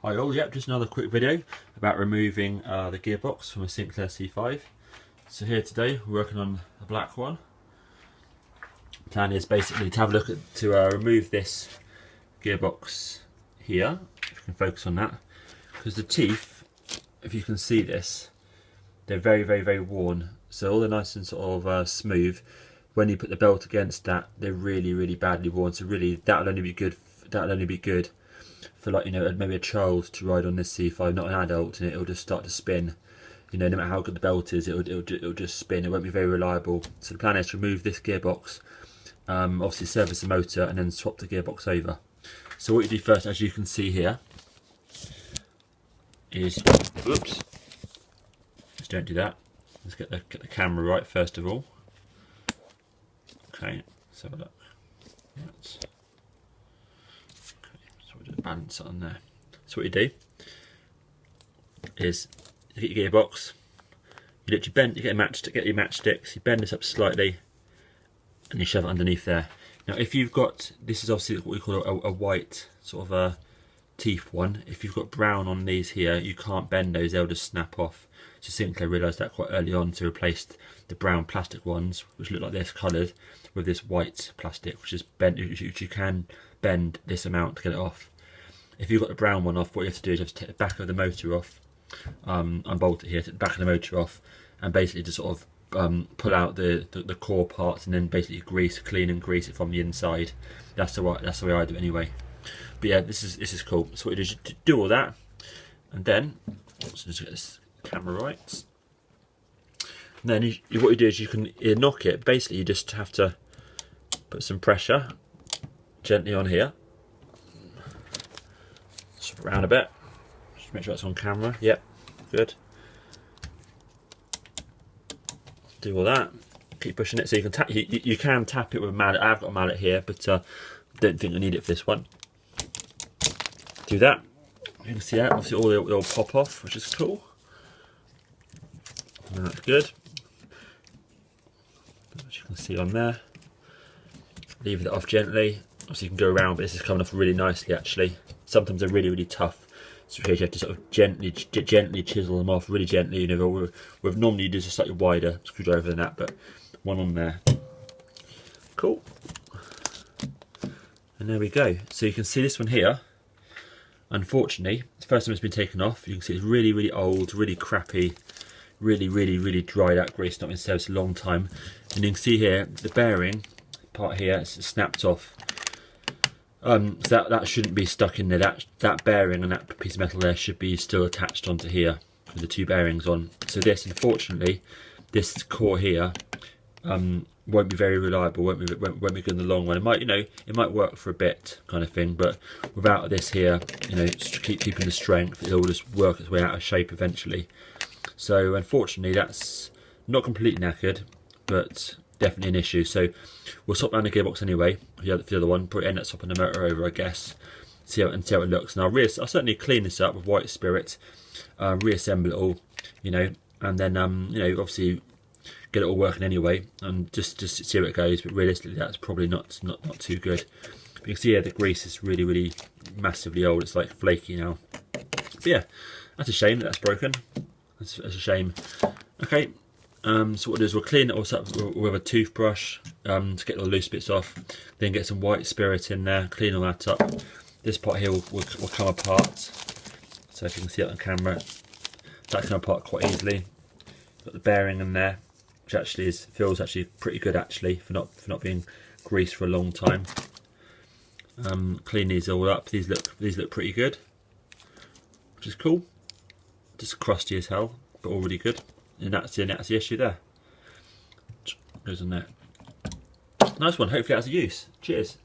Hi all, yep, just another quick video about removing the gearbox from a Sinclair C5. So here today we're working on a black one. Plan is basically to have a look at remove this gearbox here, if you can focus on that, because the teeth, if you can see this, they're very worn. So all they're nice and sort of smooth. When you put the belt against that, they're really badly worn. So really, that'll only be good. For, like, you know, maybe a child to ride on this C5, not an adult, and it'll just start to spin. You know, no matter how good the belt is, it'll just spin. It won't be very reliable. So the plan is to remove this gearbox, obviously service the motor, and then swap the gearbox over. So what you do first, as you can see here, is, whoops, just don't do that. Let's get the camera right first of all. Okay, let's have a look. Right. Balance it on there. So what you do is you get your gearbox, you literally bend, you get your matchsticks, you bend this up slightly, and you shove it underneath there. Now, if you've got, this is obviously what we call a white sort of a teeth one. If you've got brown on these here, you can't bend those; they'll just snap off. So Sinclair realised that quite early on to replace the brown plastic ones, which look like this, coloured, with this white plastic, which is bent, which you can bend this amount to get it off. If you've got the brown one off, what you have to do is just take the back of the motor off, unbolt it here, take the back of the motor off, and basically just sort of pull out the core parts, and then basically clean and grease it from the inside. That's the way I do it anyway. But yeah, this is cool. So what you do is you do all that, and then so just get this camera right. And then what you do is you can knock it. Basically, you just have to put some pressure gently on here. Swap it around a bit, just make sure it's on camera. Yep, good. Do all that. Keep pushing it. So you can tap. You can tap it with a mallet. I've got a mallet here, but don't think I need it for this one. Do that. You can see that. Obviously, all they'll pop off, which is cool. And that's good. As you can see on there. Leave it off gently. Obviously, you can go around, but this is coming off really nicely actually. Sometimes they're really tough, so you have to sort of gently chisel them off, really gently. You know, with normally you do a slightly wider screwdriver than that, but one on there. Cool. And there we go. So you can see this one here. Unfortunately, it's the first time it's been taken off. You can see it's really old, really crappy, really dried out grease, not been serviced a long time. And you can see here the bearing part here is snapped off. So that shouldn't be stuck in there. That bearing and that piece of metal there should be still attached onto here with the two bearings on. So this, unfortunately, this core here won't be very reliable. Won't be good in the long run. It might, you know, it might work for a bit, kind of thing. But without this here, you know, keeping the strength, it'll just work its way out of shape eventually. So unfortunately, that's not completely knackered, but definitely an issue. So we'll swap around the gearbox anyway for the other one, probably end up swapping the motor over, I guess, see how it looks. And I'll certainly clean this up with white spirit, reassemble it all, you know, and then you know, obviously get it all working anyway, and just see how it goes. But realistically, that's probably not too good. But you can see here the grease is really massively old. It's like flaky now. But yeah, that's a shame that's broken. That's a shame. Okay. So what we'll do is we'll clean it all up with a toothbrush to get the loose bits off, then get some white spirit in there, clean all that up. This part here will come apart. So if you can see it on camera, that come apart quite easily. Got the bearing in there, which actually feels pretty good actually for not being greased for a long time. Clean these all up. These look pretty good, which is cool. Just crusty as hell, but all really good. And that's the issue there. Goes on there. Nice one. Hopefully that's a use. Cheers.